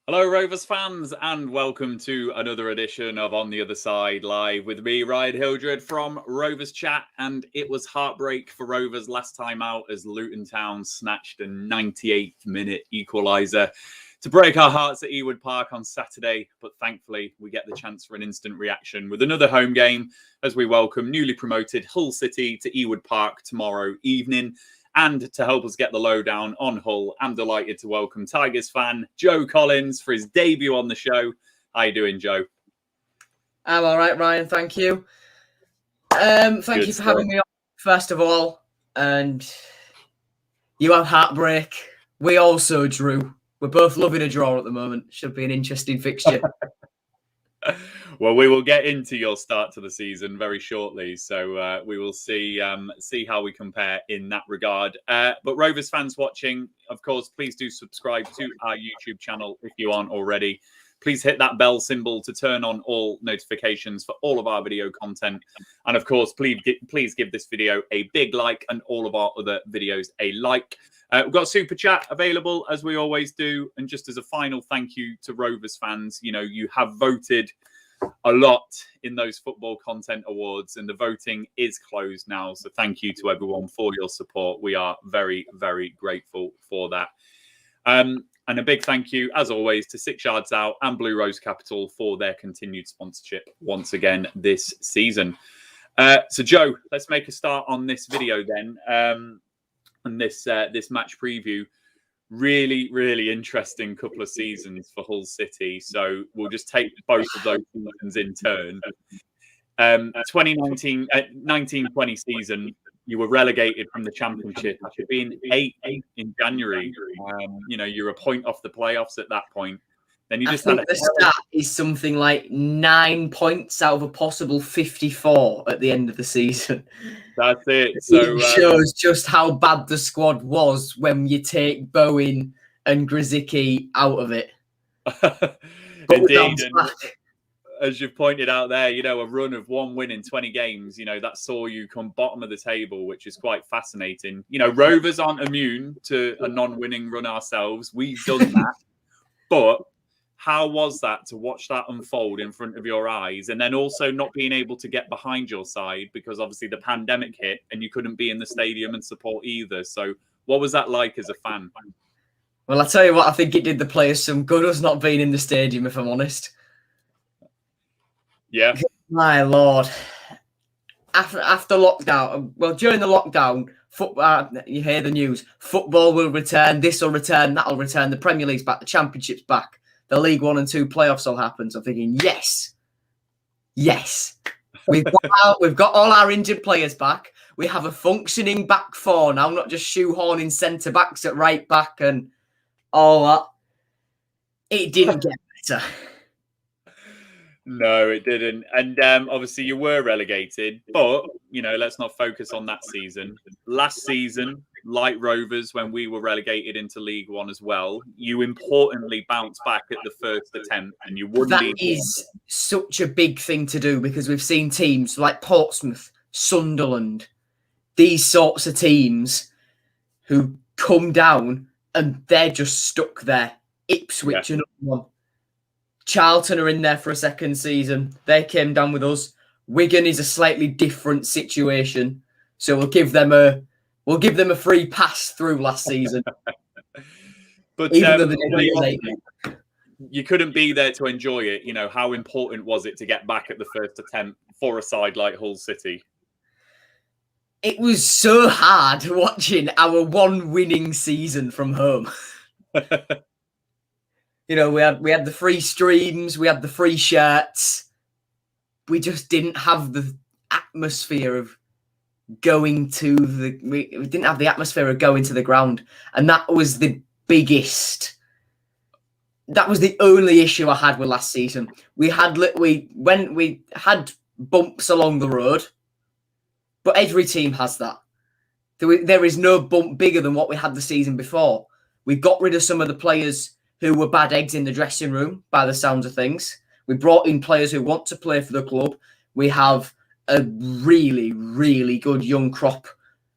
Hello, Rovers fans, and welcome to another edition of On the Other Side Live with me, Ryan Hildred from Rovers Chat. And it was heartbreak for Rovers last time out as Luton Town snatched a 98th minute equaliser to break our hearts at Ewood Park on Saturday. But thankfully, we get the chance for an instant reaction with another home game as we welcome newly promoted Hull City to Ewood Park tomorrow evening. And to help us get the lowdown on Hull, I'm delighted to welcome Tigers fan Joe Collins for his debut on the show. How you doing, Joe? I'm all right, Ryan. Thank you. Thank you for having me on, first of all. And you have heartbreak. We also drew. We're both loving a draw at the moment. Should be an interesting fixture. Well, we will get into your start to the season very shortly, so we will see how we compare in that regard. But Rovers fans watching, of course, please do subscribe to our YouTube channel if you aren't already. Please hit that bell symbol to turn on all notifications for all of our video content. And of course, please give this video a big like and all of our other videos a like. We've got Super Chat available, as we always do. And just as a final thank you to Rovers fans, you know, you have voted a lot in those football content awards, and the voting is closed now. So thank you to everyone for your support. We are very, very grateful for that. And a big thank you, as always, to 6 Yards Out and Blue Rose Capital for their continued sponsorship once again this season. So, Joe, let's make a start on this video then. And this match preview. Really, really interesting couple of seasons for Hull City. So we'll just take both of those seasons in turn. 1920 season, you were relegated from the Championship after being 8 in January. You know, you're a point off the playoffs at that point. Then you just I think the stat is something like 9 points out of a possible 54 at the end of the season. That's it. So it shows just how bad the squad was when you take Bowen and Grzycki out of it. Indeed. And as you've pointed out there, you know, a run of 1 win in 20 games, you know, that saw you come bottom of the table, which is quite fascinating. You know, Rovers aren't immune to a non-winning run ourselves. We've done that. But how was that to watch that unfold in front of your eyes, and then also not being able to get behind your side because obviously the pandemic hit and you couldn't be in the stadium and support either? So what was that like as a fan? Well, I tell you what, I think it did the players some good us not being in the stadium, if I'm honest. Yeah. My Lord. After lockdown, well, during the lockdown, you hear the news, football will return, this will return, that'll return, the Premier League's back, the Championship's back. The League 1 and 2 playoffs will happen. So I'm thinking, yes. We've got all our injured players back. We have a functioning back four now, not just shoehorning centre backs at right back and all that. It didn't get better. No, it didn't. And obviously you were relegated, but, you know, let's not focus on that season. Last season, like Rovers, when we were relegated into League 1 as well, you importantly bounced back at the first attempt, and you wouldn't. That is such a big thing to do because we've seen teams like Portsmouth, Sunderland, these sorts of teams who come down and they're just stuck there. Ipswich, another one. Charlton are in there for a second season. They came down with us. Wigan is a slightly different situation, so we'll give them a free pass through last season. But even though they you couldn't be there to enjoy it. You know, how important was it to get back at the first attempt for a side like Hull City? It was so hard watching our one winning season from home. You know, we had the free streams, we had the free shirts. We just didn't have the atmosphere of going to the... We didn't have the atmosphere of going to the ground. And that was the biggest... That was the only issue I had with last season. We had bumps along the road, but every team has that. There is no bump bigger than what we had the season before. We got rid of some of the players who were bad eggs in the dressing room, by the sounds of things. We brought in players who want to play for the club. We have a really, really good young crop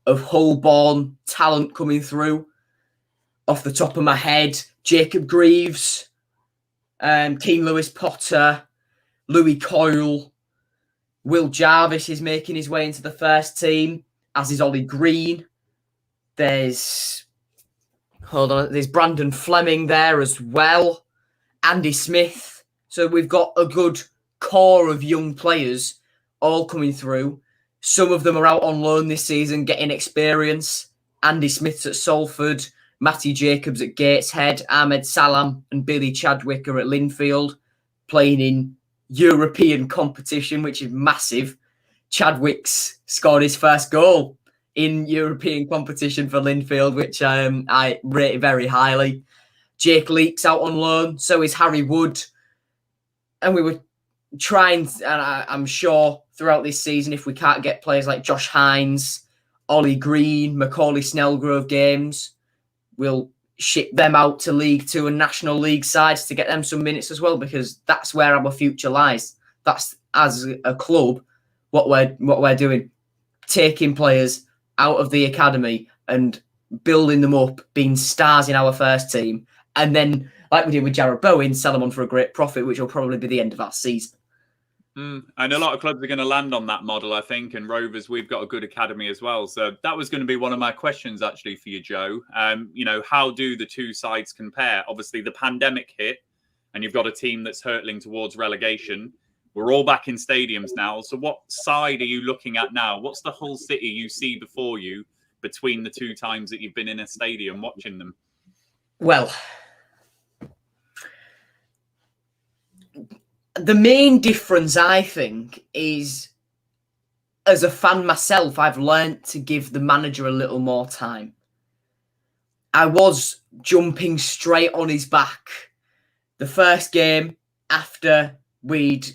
of Hull-born talent coming through. Off the top of my head, Jacob Greaves, Keane Lewis-Potter, Louis Coyle, Will Jarvis is making his way into the first team, as is Ollie Green. There's Brandon Fleming there as well. Andy Smith. So we've got a good core of young players all coming through. Some of them are out on loan this season, getting experience. Andy Smith's at Salford, Matty Jacobs at Gateshead, Ahmed Salam and Billy Chadwick are at Linfield, playing in European competition, which is massive. Chadwick's scored his first goal in European competition for Linfield, which I rate very highly. Jake Leake's out on loan, so is Harry Wood. And we were trying, and I'm sure throughout this season, if we can't get players like Josh Hines, Ollie Green, Macaulay Snellgrove games, we'll ship them out to League Two and National League sides to get them some minutes as well, because that's where our future lies. That's, as a club, what we're doing. Taking players out of the academy and building them up, being stars in our first team. And then, like we did with Jarrod Bowen, sell them on for a great profit, which will probably be the end of our season. And a lot of clubs are going to land on that model, I think. And Rovers, we've got a good academy as well. So that was going to be one of my questions, actually, for you, Joe. How do the two sides compare? Obviously, the pandemic hit, and you've got a team that's hurtling towards relegation. We're all back in stadiums now. So what side are you looking at now? What's the Hull City you see before you between the two times that you've been in a stadium watching them? Well, the main difference, I think, is, as a fan myself, I've learnt to give the manager a little more time. I was jumping straight on his back. The first game after we'd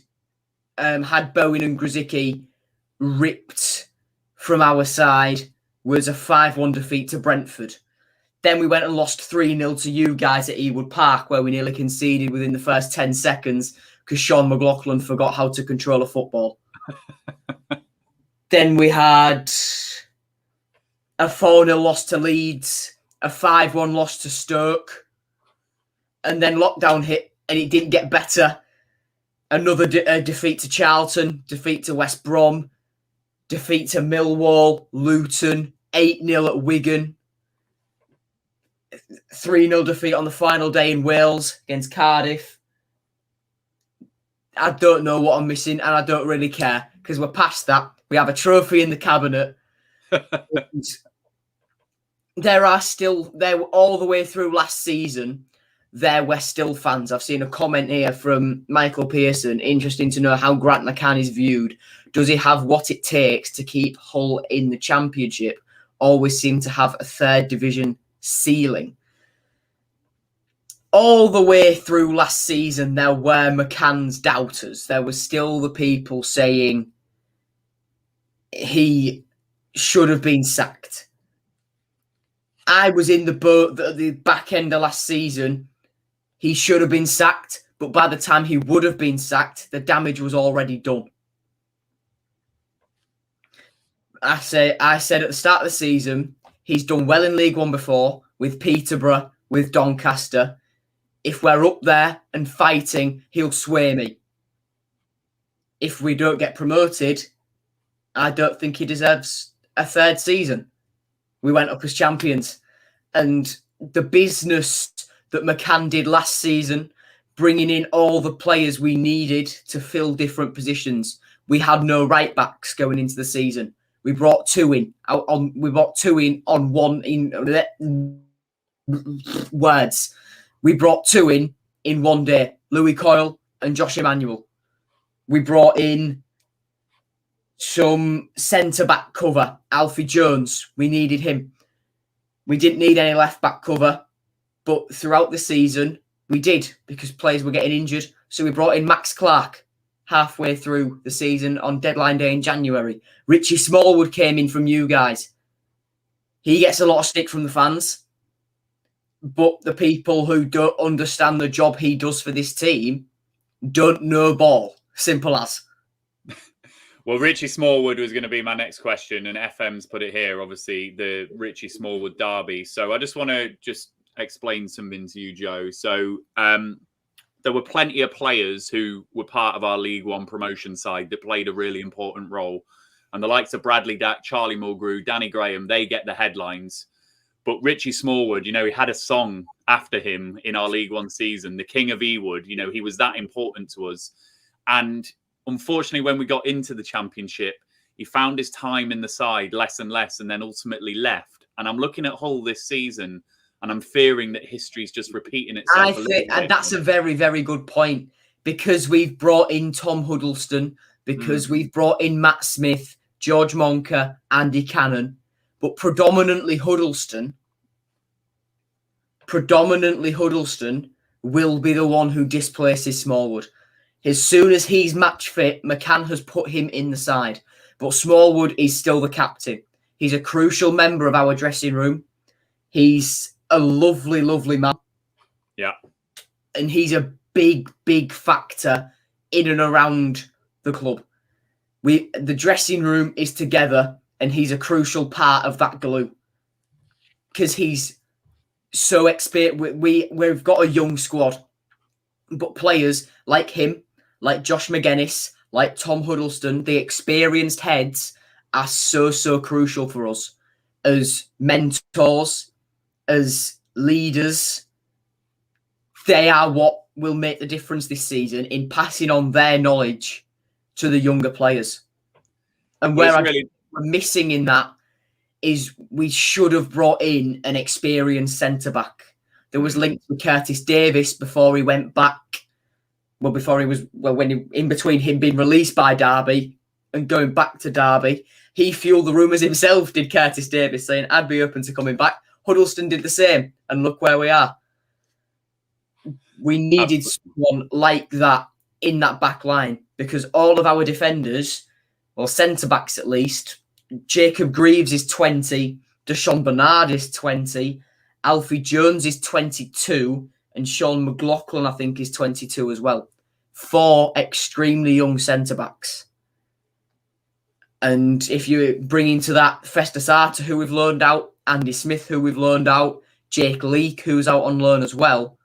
had Bowen and Grzycki ripped from our side was a 5-1 defeat to Brentford. Then we went and lost 3-0 to you guys at Ewood Park, where we nearly conceded within the first 10 seconds because Sean McLaughlin forgot how to control a football. Then we had a 4-0 loss to Leeds, a 5-1 loss to Stoke, and then lockdown hit and it didn't get better. Another defeat to Charlton, defeat to West Brom, defeat to Millwall, Luton, 8-0 at Wigan, 3-0 defeat on the final day in Wales against Cardiff. I don't know what I'm missing, and I don't really care, because we're past that. We have a trophy in the cabinet. There all the way through last season, there were still fans. I've seen a comment here from Michael Pearson. Interesting to know how Grant McCann is viewed. Does he have what it takes to keep Hull in the Championship? Always seem to have a third division ceiling. All the way through last season, there were McCann's doubters. There were still the people saying he should have been sacked. I was in the boat at the back end of last season. He should have been sacked, but by the time he would have been sacked, the damage was already done. I said at the start of the season, he's done well in League One before, with Peterborough, with Doncaster. If we're up there and fighting, he'll sway me. If we don't get promoted, I don't think he deserves a third season. We went up as champions. And the business that McCann did last season, bringing in all the players we needed to fill different positions. We had no right backs going into the season. We brought two in. On one in words. We brought two in 1 day. Louis Coyle and Josh Emmanuel. We brought in some centre-back cover. Alfie Jones. We needed him. We didn't need any left-back cover. But throughout the season, we did, because players were getting injured. So we brought in Max Clark halfway through the season on deadline day in January. Richie Smallwood came in from you guys. He gets a lot of stick from the fans. But the people who don't understand the job he does for this team don't know ball. Simple as. Well, Richie Smallwood was going to be my next question, and FM's put it here, obviously, the Richie Smallwood derby. So I just want to explain something to you, Joe. So there were plenty of players who were part of our League One promotion side that played a really important role. And the likes of Bradley Dack, Charlie Mulgrew, Danny Graham, they get the headlines. But Richie Smallwood, he had a song after him in our League One season, the King of Ewood. He was that important to us. And unfortunately, when we got into the Championship, he found his time in the side less and less, and then ultimately left. And I'm looking at Hull this season, and I'm fearing that history's just repeating itself. I think that's a very, very good point, because we've brought in Tom Huddleston, because we've brought in Matt Smith, George Monker, Andy Cannon, but predominantly Huddleston will be the one who displaces Smallwood. As soon as he's match fit, McCann has put him in the side, but Smallwood is still the captain. He's a crucial member of our dressing room. He's a lovely, lovely man. Yeah. And he's a big, big factor in and around the club. The dressing room is together, and he's a crucial part of that glue. Because he's so experienced. We've got a young squad, but players like him, like Josh McGuinness, like Tom Huddleston, the experienced heads are so crucial for us as mentors, as leaders. They are what will make the difference this season in passing on their knowledge to the younger players. And where we're missing in that is we should have brought in an experienced centre-back. There was links with Curtis Davis before he went back. In between him being released by Derby and going back to Derby, he fueled the rumours himself, did Curtis Davis, saying, I'd be open to coming back. Huddleston did the same, and look where we are. We needed someone like that in that back line, because all of our defenders, or centre-backs at least, Jacob Greaves is 20, Deshaun Bernard is 20, Alfie Jones is 22, and Sean McLaughlin, I think, is 22 as well. 4 extremely young centre-backs. And if you bring into that Festus Arter, who we've loaned out, Andy Smith, who we've loaned out, Jake Leake, who's out on loan as well,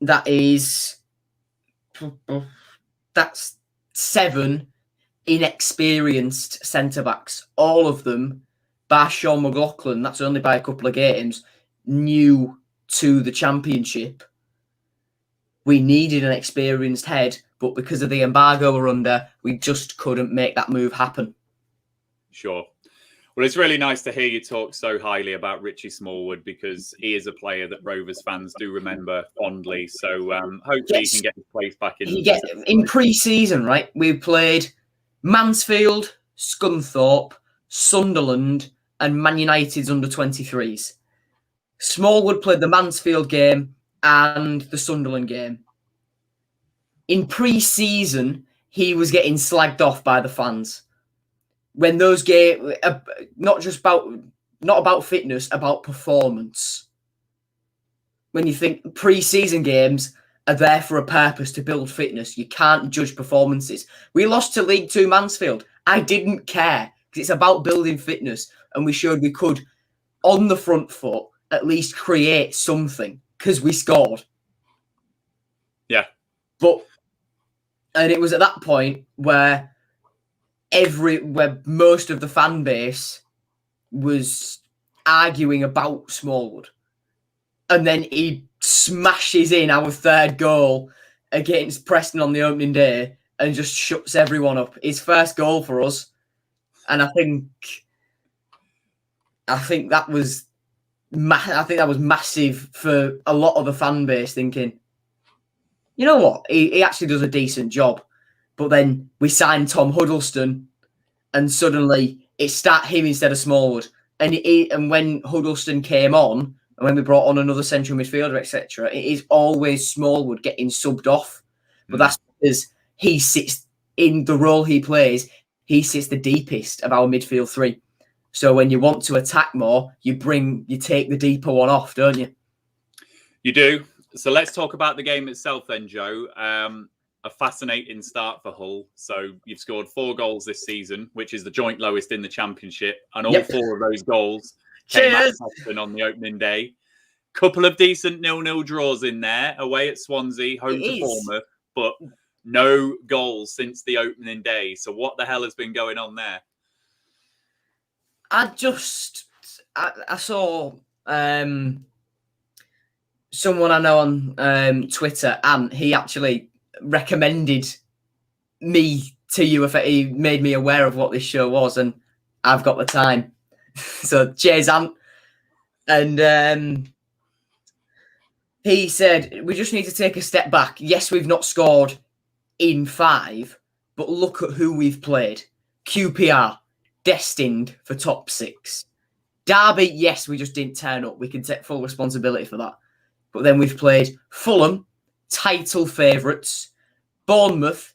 that's 7 inexperienced centre-backs. All of them, bar Sean McLaughlin, that's only by a couple of games, new to the Championship. We needed an experienced head, but because of the embargo we're under, we just couldn't make that move happen. Sure. Well, it's really nice to hear you talk so highly about Richie Smallwood, because he is a player that Rovers fans do remember fondly. So hopefully he can get his place back in. In pre-season, right, we played Mansfield, Scunthorpe, Sunderland, and Man United's under-23s. Smallwood played the Mansfield game and the Sunderland game. In pre-season, he was getting slagged off by the fans. When those games, not about fitness, about performance. When you think pre-season games are there for a purpose, to build fitness, you can't judge performances. We lost to League 2 Mansfield. I didn't care, because it's about building fitness, and we showed we could, on the front foot, at least create something, because we scored. Yeah. And it was at that point where most of the fan base was arguing about Smallwood. And then he smashes in our 3rd goal against Preston on the opening day and just shuts everyone up. His first goal for us. And I think that was massive for a lot of the fan base, thinking, you know what, he actually does a decent job. But then we signed Tom Huddleston, and suddenly it started him instead of Smallwood. And when Huddleston came on, and when we brought on another central midfielder, etc., it is always Smallwood getting subbed off. But that's because he sits in the role he plays. He sits the deepest of our midfield 3. So when you want to attack more, you take the deeper one off, don't you? You do. So let's talk about the game itself then, Joe. A fascinating start for Hull. So you've scored 4 goals this season, which is the joint lowest in the Championship. And all 4 of those goals came at Preston on the opening day. couple of decent 0-0 draws in there, away at Swansea, home to Bournemouth, but no goals since the opening day. So what the hell has been going on there? I saw someone I know on Twitter, and he actually recommended me to you. If he made me aware of what this show was, and I've got the time. So cheers, Ant. And he said, we just need to take a step back. Yes, we've not scored in 5, but look at who we've played. QPR, destined for top 6. Derby, yes, we just didn't turn up. We can take full responsibility for that. But then we've played Fulham, title favourites, Bournemouth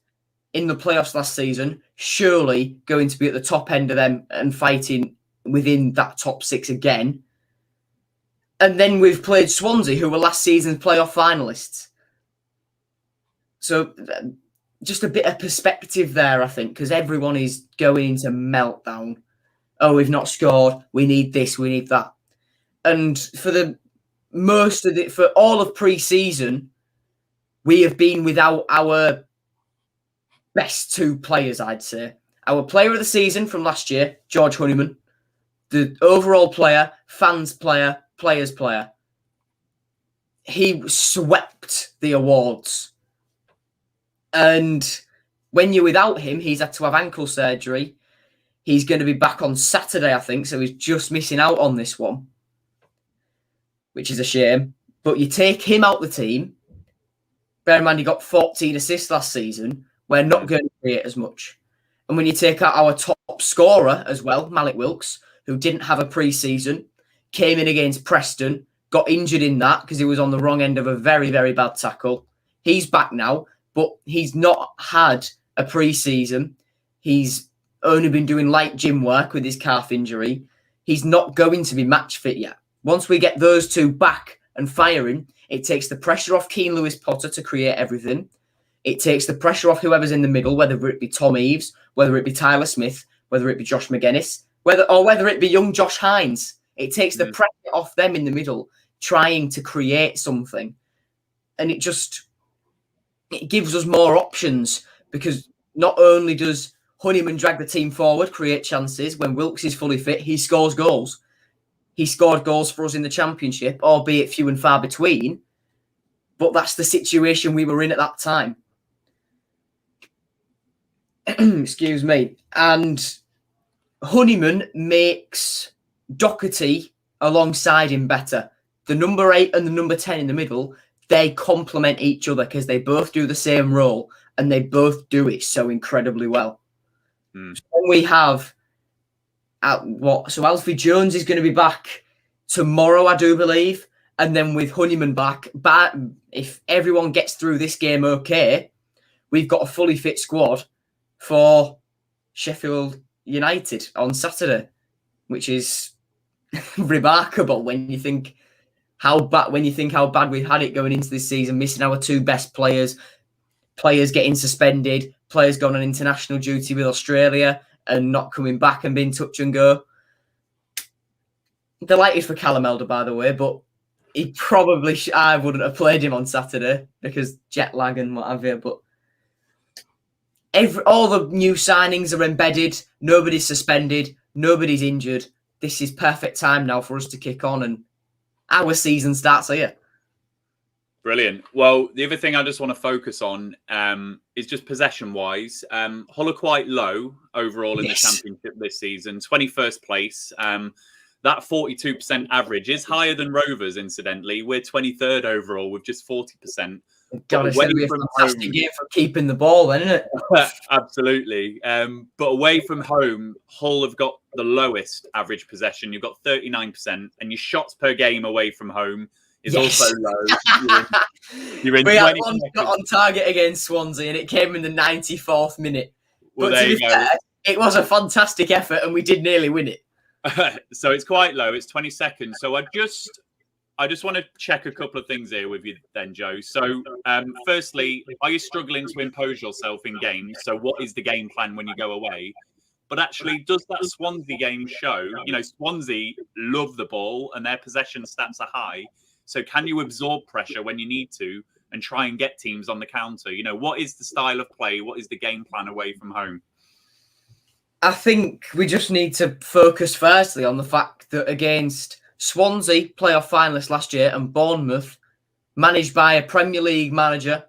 in the playoffs last season, surely going to be at the top end of them and fighting within that top 6 again. And then we've played Swansea, who were last season's playoff finalists. So just a bit of perspective there, I think, because everyone is going into meltdown. Oh, we've not scored. We need this. We need that. And for all of pre-season, we have been without our best 2 players, I'd say. Our player of the season from last year, George Honeyman. The overall player, fans player, players player. He swept the awards. And when you're without him, he's had to have ankle surgery. He's going to be back on Saturday, I think, so he's just missing out on this one, which is a shame. But you take him out the team. Bear in mind, he got 14 assists last season. We're not going to create as much. And when you take out our top scorer as well, Malik Wilkes, who didn't have a pre-season, came in against Preston, got injured in that because he was on the wrong end of a very, very bad tackle. He's back now, but he's not had a pre-season. He's only been doing light gym work with his calf injury. He's not going to be match fit yet. Once we get those 2 back and firing, it takes the pressure off Keane Lewis-Potter to create everything. It takes the pressure off whoever's in the middle, whether it be Tom Eaves, whether it be Tyler Smith, whether it be Josh McGuinness, whether it be young Josh Hines. It takes the pressure off them in the middle, trying to create something. And it gives us more options, because not only does Honeyman drag the team forward, create chances, when Wilkes is fully fit, he scores goals. He scored goals for us in the Championship, albeit few and far between. But that's the situation we were in at that time. Excuse me. And Honeyman makes Doherty alongside him better. The number 8 and the number 10 in the middle, they complement each other because they both do the same role and they both do it so incredibly well. So we have so Alfie Jones is going to be back tomorrow, I do believe. And then with Honeyman back, but if everyone gets through this game okay, we've got a fully fit squad for Sheffield United on Saturday, which is remarkable when you think how bad we've had it going into this season, missing our 2 best players getting suspended, players going on international duty with Australia and not coming back and being touch and go. Delighted for Callum Elder, by the way, but he probably I wouldn't have played him on Saturday because jet lag and what have you. But all the new signings are embedded. Nobody's suspended. Nobody's injured. This is perfect time now for us to kick on, and our season starts here. Brilliant. Well, the other thing I just want to focus on is just possession-wise. Hull are quite low overall in the Championship this season, 21st place. That 42% average is higher than Rovers, incidentally. We're 23rd overall with just 40%. God, it's going to be a fantastic game for keeping the ball, isn't it? Absolutely. But away from home, Hull have got the lowest average possession. You've got 39%, and your shots per game away from home is also low. You're in we 20 had one shot on target against Swansea, and it came in the 94th minute. Well, but there to you be go. fair, it was a fantastic effort, and we did nearly win it. So it's quite low. It's 22nd. So I just want to check a couple of things here with you then, Joe. So firstly, are you struggling to impose yourself in games? So what is the game plan when you go away? But actually, does that Swansea game show, Swansea love the ball and their possession stats are high. So can you absorb pressure when you need to and try and get teams on the counter? You know, what is the style of play? What is the game plan away from home? I think we just need to focus firstly on the fact that against Swansea, playoff finalists last year, and Bournemouth, managed by a Premier League manager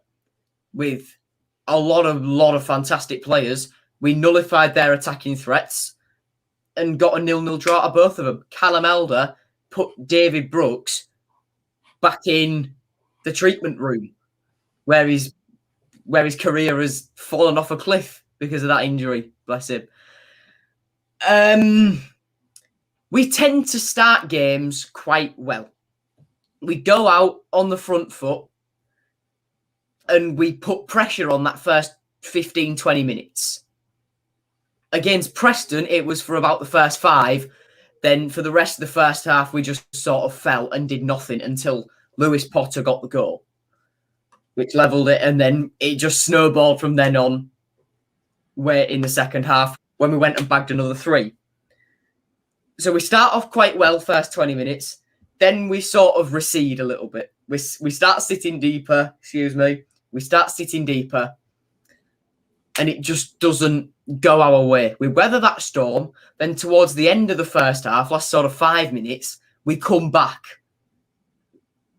with a lot of fantastic players, we nullified their attacking threats and got a 0-0 draw out of both of them. Callum Elder put David Brooks back in the treatment room where his career has fallen off a cliff because of that injury. Bless him. We tend to start games quite well. We go out on the front foot and we put pressure on that first 15, 20 minutes. Against Preston, it was for about the first 5. Then for the rest of the first half, we just sort of fell and did nothing until Lewis Potter got the goal, which levelled it. And then it just snowballed from then on, where in the second half, when we went and bagged another 3. So we start off quite well, first 20 minutes. Then we sort of recede a little bit. We start sitting deeper, We start sitting deeper. And it just doesn't go our way. We weather that storm. Then towards the end of the first half, last sort of 5 minutes, we come back.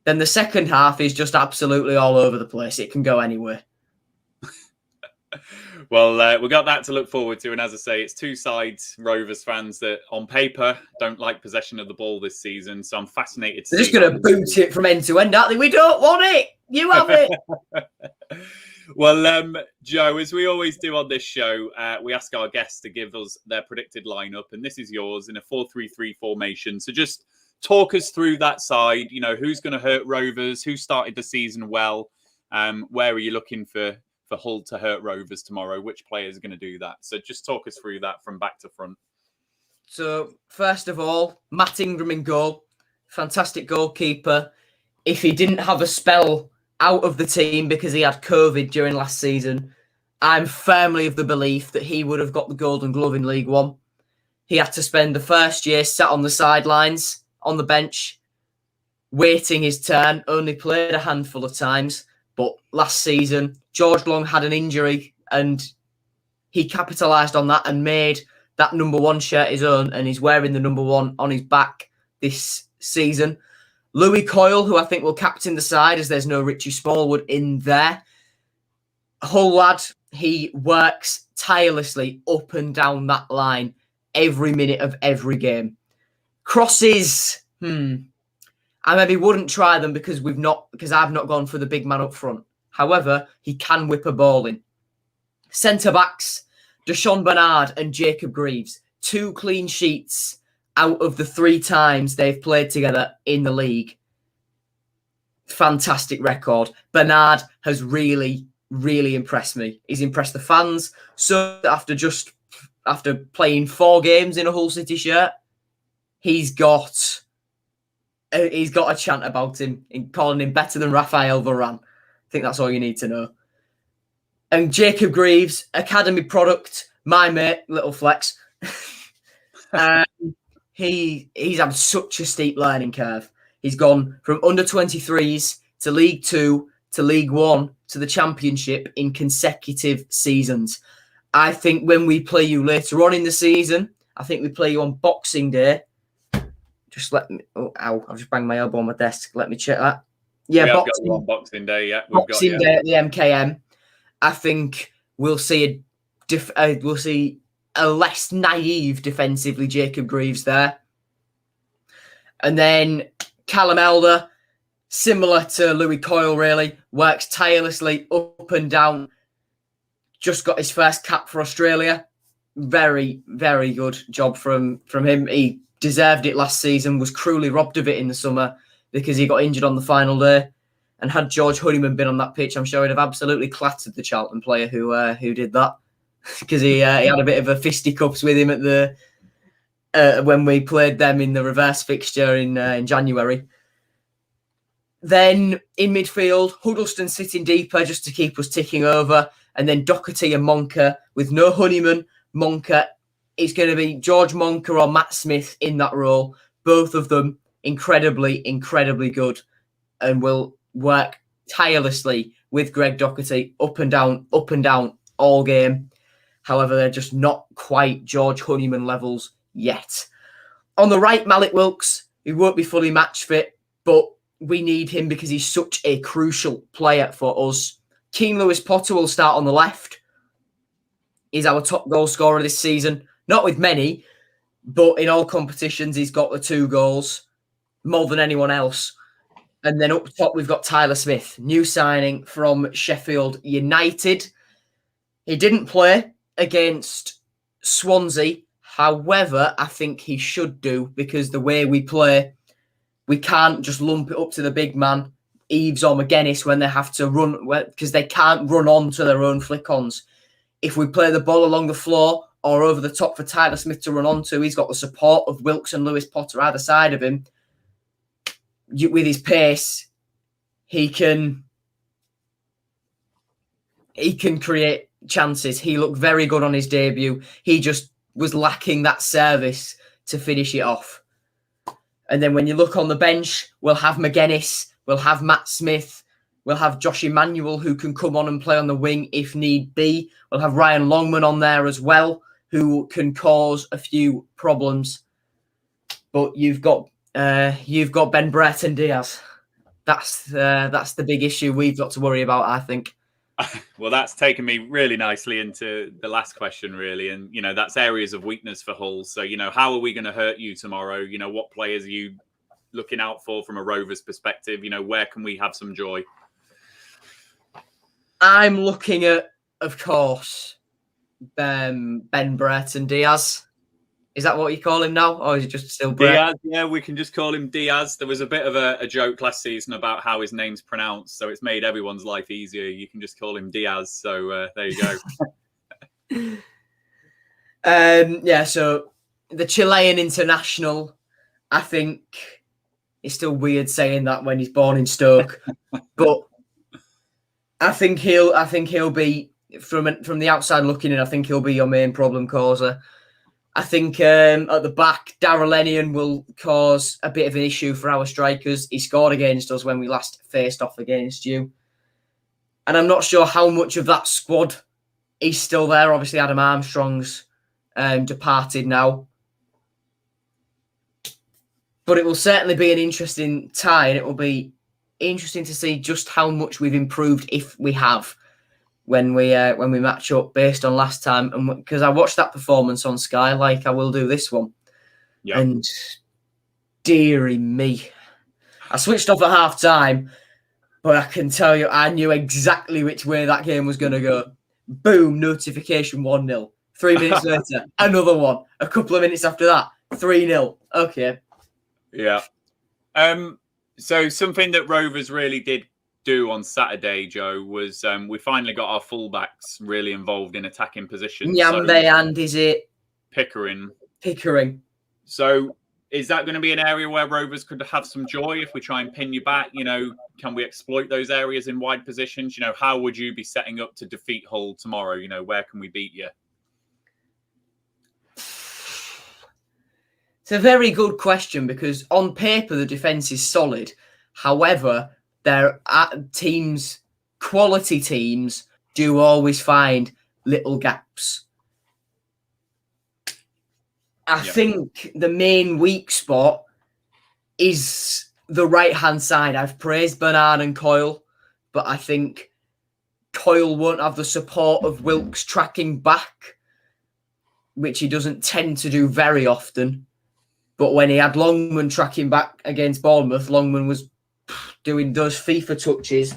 Then the second half is just absolutely all over the place. It can go anywhere. Well, we've got that to look forward to. And as I say, it's two sides, Rovers fans, that on paper don't like possession of the ball this season. So I'm fascinated to They're just going to boot it from end to end, aren't they? We don't want it. You have it. Well, Joe, as we always do on this show, we ask our guests to give us their predicted lineup. And this is yours in a 4-3-3 formation. So just talk us through that side. You know, who's going to hurt Rovers? Who started the season well? Where are you looking for Hull to hurt Rovers tomorrow? Which players are going to do that? So just talk us through that from back to front. So first of all, Matt Ingram in goal. Fantastic goalkeeper. If he didn't have a spell out of the team because he had COVID during last season, I'm firmly of the belief that he would have got the Golden Glove in League One. He had to spend the first year sat on the sidelines, on the bench, waiting his turn, only played a handful of times. But last season, George Long had an injury and he capitalised on that and made that number 1 shirt his own, and he's wearing the number 1 on his back this season. Louis Coyle, who I think will captain the side as there's no Richie Smallwood in there. Hull lad, he works tirelessly up and down that line every minute of every game. Crosses, I maybe wouldn't try them because I've not gone for the big man up front. However, he can whip a ball in. Centre-backs, Deshaun Bernard and Jacob Greaves. 2 clean sheets out of the 3 times they've played together in the league. Fantastic record. Bernard has really, really impressed me. He's impressed the fans. So after playing 4 games in a Hull City shirt, he's got a chant about him, in calling him better than Raphael Varane. I think that's all you need to know. And Jacob Greaves, academy product, my mate, little flex. He's had such a steep learning curve. He's gone from under 23s to League 2 to League 1 to the Championship in consecutive seasons. I think when we play you later on in the season, I think we play you on Boxing Day. Just let me. Oh, ow! I've just banged my elbow on my desk. Let me check that. Yeah, Boxing Day. Yeah, Boxing Day at the MKM. I think we'll see a less naive defensively Jacob Greaves there, and then Callum Elder, similar to Louis Coyle, really works tirelessly up and down. Just got his first cap for Australia. Very, very good job from him. He deserved it last season, was cruelly robbed of it in the summer because he got injured on the final day. And had George Honeyman been on that pitch, I'm sure he'd have absolutely clattered the Charlton player who did that, because he had a bit of a fisticuffs with him at the when we played them in the reverse fixture in January. Then in midfield, Huddleston sitting deeper just to keep us ticking over, and then Doherty and Monka with no Honeyman. Monka, it's going to be George Monka or Matt Smith in that role. Both of them incredibly, incredibly good. and will work tirelessly with Greg Doherty up and down all game. However, they're just not quite George Honeyman levels yet. On the right, Malik Wilks, he won't be fully match fit, but we need him because he's such a crucial player for us. Keane Lewis-Potter will start on the left. He's our top goal scorer this season. Not with many, but in all competitions, he's got the 2 goals, more than anyone else. And then up top, we've got Tyler Smith, new signing from Sheffield United. He didn't play against Swansea. However, I think he should do, because the way we play, we can't just lump it up to the big man, Eves or McGuinness, when they have to run, because they can't run on to their own flick-ons. If we play the ball along the floor or over the top for Tyler Smith to run onto, he's got the support of Wilks and Lewis-Potter either side of him. With his pace, he can create chances. He looked very good on his debut. He just was lacking that service to finish it off. And then when you look on the bench, we'll have McGuinness, we'll have Matt Smith, we'll have Josh Emmanuel, who can come on and play on the wing if need be. We'll have Ryan Longman on there as well, who can cause a few problems. But you've got Ben Brereton Diaz. That's the big issue we've got to worry about, I think. Well, that's taken me really nicely into the last question, really. And, that's areas of weakness for Hull. So, how are we going to hurt you tomorrow? What players are you looking out for from a Rovers perspective? Where can we have some joy? I'm looking at, of course, Ben Brereton Diaz. Is that what you call him now? Or is it just still Diaz? Yeah, we can just call him Diaz. There was a bit of a joke last season about how his name's pronounced, so it's made everyone's life easier. You can just call him Diaz. So there you go. So the Chilean international, I think it's still weird saying that when he's born in Stoke, but I think he'll be from the outside looking in. I think he'll be your main problem causer. I think at the back, Darrell Enion will cause a bit of an issue for our strikers. He scored against us when we last faced off against you. And I'm not sure how much of that squad is still there. Obviously, Adam Armstrong's departed now. But it will certainly be an interesting tie, and it will be interesting to see just how much we've improved, if we have, when we match up based on last time. And because I watched that performance on Sky, like I will do this one. Yep. And dearie me, I switched off at half time, but I can tell you, I knew exactly which way that game was going to go. Boom, notification 1-0. 3 minutes later, another one. A couple of minutes after that, 3-0. Okay. Yeah. So something that Rovers really did do on Saturday, Joe, was we finally got our fullbacks really involved in attacking positions. Nyambe and is it Pickering? So is that going to be an area where Rovers could have some joy if we try and pin you back? Can we exploit those areas in wide positions? How would you be setting up to defeat Hull tomorrow? Where can we beat you? It's a very good question, because on paper the defence is solid. However, there are quality teams do always find little gaps. I think the main weak spot is the right-hand side. I've praised Bernard and Coyle, but I think Coyle won't have the support of Wilks tracking back, which he doesn't tend to do very often. But when he had Longman tracking back against Bournemouth, Longman was doing those FIFA touches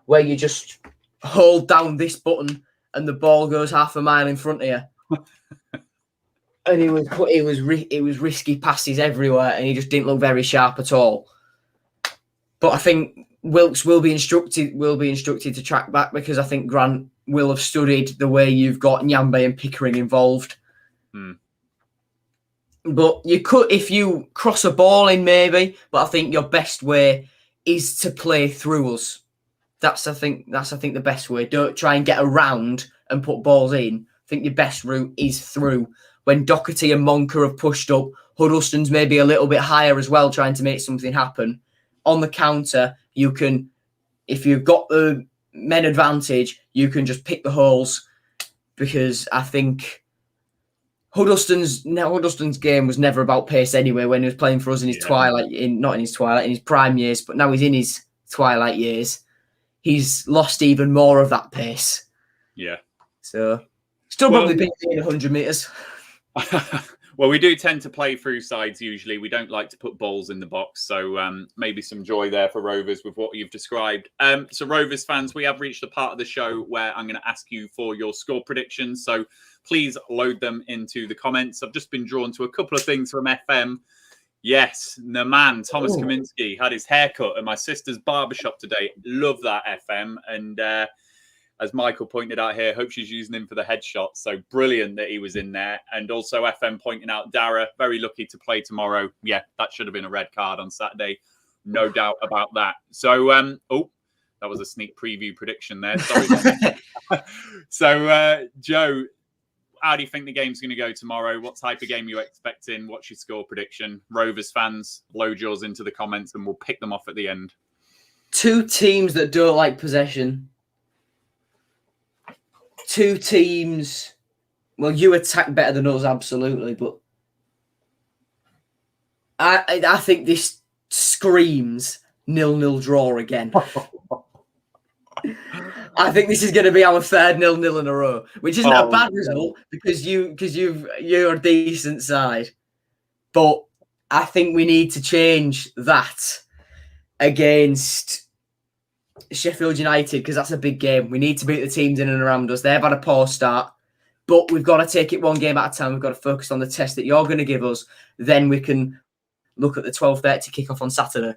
where you just hold down this button and the ball goes half a mile in front of you. And it was risky passes everywhere, and he just didn't look very sharp at all. But I think Wilks will be instructed to track back, because I think Grant will have studied the way you've got Nyambe and Pickering involved. But you could, if you cross a ball in, maybe. But I think your best way is to play through us. That's I think the best way. Don't try and get around and put balls in. I think your best route is through. When Doherty and Monka have pushed up, Huddleston's maybe a little bit higher as well, trying to make something happen. on the counter, you can, if you've got the men advantage, you can just pick the holes, because I think Huddlestone's game was never about pace anyway when he was playing for us in his twilight, not in his twilight, in his prime years, but now he's in his twilight years. He's lost even more of that pace. Yeah. So still probably being 100 metres. Well, we do tend to play through sides usually. We don't like to put balls in the box. So maybe some joy there for Rovers with what you've described. So Rovers fans, we have reached the part of the show where I'm going to ask you for your score predictions. So please load them into the comments. I've just been drawn to a couple of things from FM. Yes, the man, Thomas Kaminsky, had his haircut at my sister's barbershop today. Love that, FM. And as Michael pointed out here, hope she's using him for the headshot. So brilliant that he was in there. And also FM pointing out Dara, very lucky to play tomorrow. Yeah, that should have been a red card on Saturday. No doubt about that. So, that was a sneak preview prediction there. Sorry. So, Joe, how do you think the game's going to go tomorrow? What type of game are you expecting? What's your score prediction? Rovers fans, load yours into the comments and we'll pick them off at the end. Two teams that don't like possession. Two teams, well, you attack better than us, absolutely, but I think this screams 0-0 draw again. I think this is going to be our third 0-0 in a row, which isn't a bad result because you're a decent side, but I think we need to change that against Sheffield United, because that's a big game. We need to beat the teams in and around us. They've had a poor start, but we've got to take it one game at a time. We've got to focus on the test that you're going to give us. Then we can look at the 12:30 kickoff on Saturday.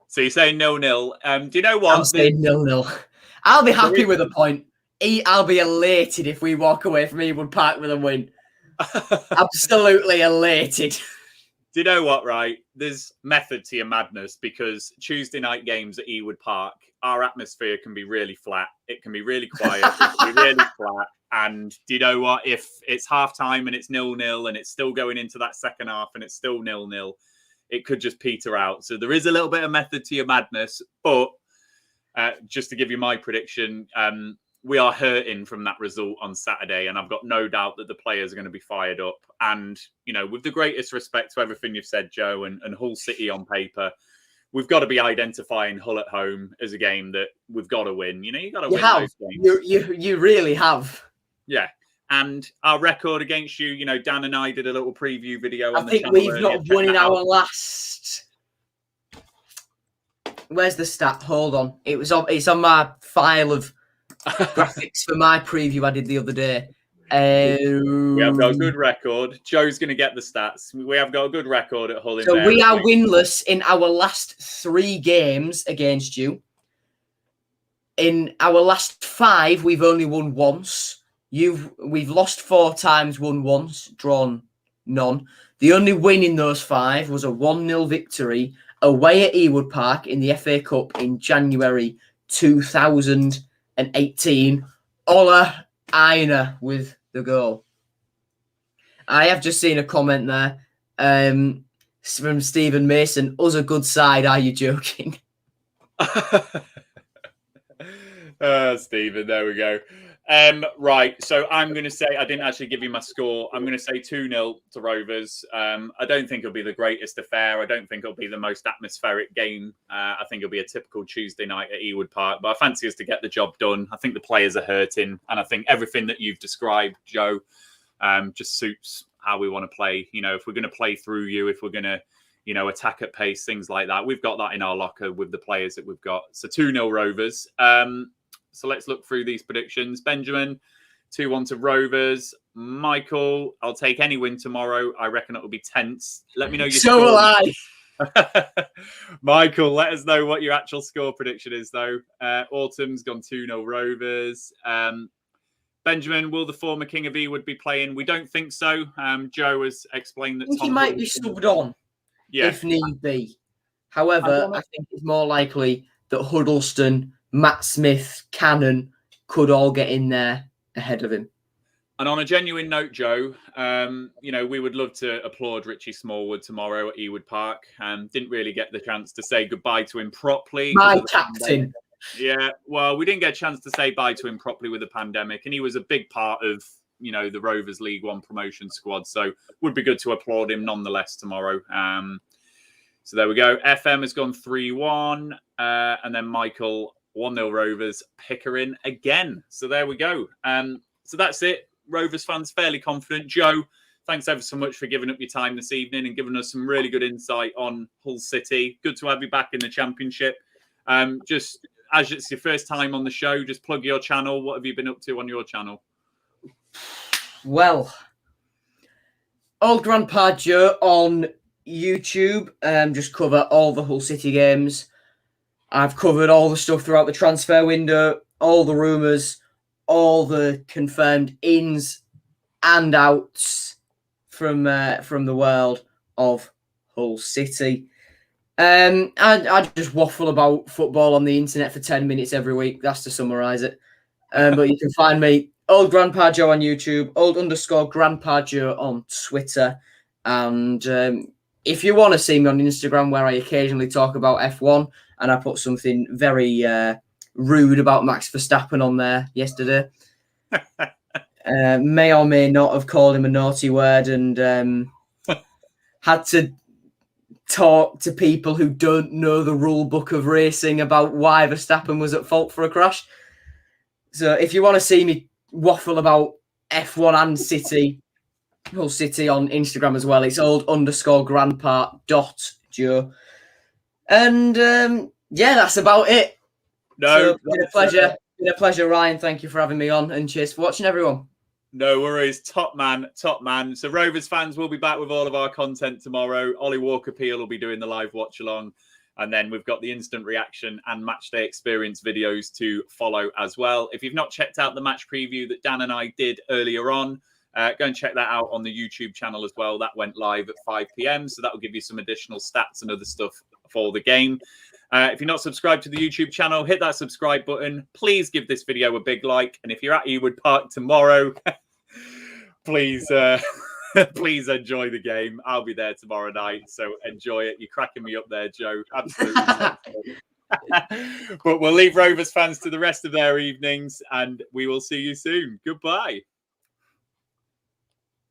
So you're saying 0-0. Do you know what? I'm saying 0-0. I'll be happy with a point. I'll be elated if we walk away from Ewood Park with a win. Absolutely elated. Do you know what, right? There's method to your madness, because Tuesday night games at Ewood Park, our atmosphere can be really flat. It can be really quiet. It can be really flat. And do you know what? If it's half time and it's 0-0 and it's still going into that second half and it's still 0-0, it could just peter out. So there is a little bit of method to your madness. But just to give you my prediction, we are hurting from that result on Saturday, and I've got no doubt that the players are going to be fired up. And, you know, with the greatest respect to everything you've said, Joe, and Hull City on paper, we've got to be identifying Hull at home as a game that we've got to win. You know, you've got to win those games. You really have. Yeah. And our record against you, you know, Dan and I did a little preview video on the channel. I think we've not won in our last... Where's the stat? Hold on. It's on my file of graphics for my preview I did the other day. We have got a good record. Joe's going to get the stats. We have got a good record at Hull. So we are winless in our last 3 games against you. In our last 5, we've only won once. We've lost 4 times, won once, drawn none. The only win in those 5 was a 1-0 victory away at Ewood Park in the FA Cup in January 2018. Ola Aina with the goal. I have just seen a comment there from Stephen Mason. Us a good side, are you joking? Stephen, there we go. Right, so I'm going to say, I didn't actually give you my score. I'm going to say 2-0 to Rovers. I don't think it'll be the greatest affair. I don't think it'll be the most atmospheric game. I think it'll be a typical Tuesday night at Ewood Park. But I fancy us to get the job done. I think the players are hurting. And I think everything that you've described, Joe, just suits how we want to play. You know, if we're going to play through you, if we're going to, you know, attack at pace, things like that. We've got that in our locker with the players that we've got. So 2-0 Rovers. So let's look through these predictions. Benjamin, 2-1 to Rovers. Michael, I'll take any win tomorrow. I reckon it will be tense. Let me know your So will I. Michael, let us know what your actual score prediction is, though. Autumn's gone 2-0 Rovers. Benjamin, will the former King of Ewood be playing? We don't think so. Joe has explained that I think he might be subbed on if need be. However, I think it's more likely that Huddlestone, Matt Smith, Cannon could all get in there ahead of him. And on a genuine note, Joe, we would love to applaud Richie Smallwood tomorrow at Ewood Park. Didn't really get the chance to say goodbye to him properly. My captain. Yeah, well, we didn't get a chance to say bye to him properly with the pandemic, and he was a big part of, the Rovers League One promotion squad. So would be good to applaud him nonetheless tomorrow. So there we go. FM has gone 3-1, and then Michael 1-0 Rovers, Pickering again. So there we go. So that's it. Rovers fans fairly confident. Joe, thanks ever so much for giving up your time this evening and giving us some really good insight on Hull City. Good to have you back in the Championship. Just as it's your first time on the show, just plug your channel. What have you been up to on your channel? Well, Old Grandpa Joe on YouTube. Just cover all the Hull City games. I've covered all the stuff throughout the transfer window, all the rumours, all the confirmed ins and outs from the world of Hull City. I just waffle about football on the internet for 10 minutes every week. That's to summarise it. But you can find me, Old Grandpa Joe on YouTube, old_Grandpa Joe on Twitter. And if you want to see me on Instagram, where I occasionally talk about F1, and I put something very rude about Max Verstappen on there yesterday. May or may not have called him a naughty word and had to talk to people who don't know the rule book of racing about why Verstappen was at fault for a crash. So if you want to see me waffle about F1 and City, Hull City on Instagram as well, it's old_grandpa.joe. And yeah, that's about it. No, been a pleasure. Been a pleasure, Ryan. Thank you for having me on, and cheers for watching, everyone. No worries. Top man. So Rovers fans will be back with all of our content tomorrow. Ollie Walker-Peel will be doing the live watch along. And then we've got the instant reaction and match day experience videos to follow as well. If you've not checked out the match preview that Dan and I did earlier on, go and check that out on the YouTube channel as well. That went live at 5 p.m. So that will give you some additional stats and other stuff for the game. If you're not subscribed to the YouTube channel, hit that subscribe button. Please give this video a big like. And if you're at Ewood Park tomorrow, please please enjoy the game. I'll be there tomorrow night, so enjoy it. You're cracking me up there, Joe. Absolutely. But we'll leave Rovers fans to the rest of their evenings, and we will see you soon. Goodbye.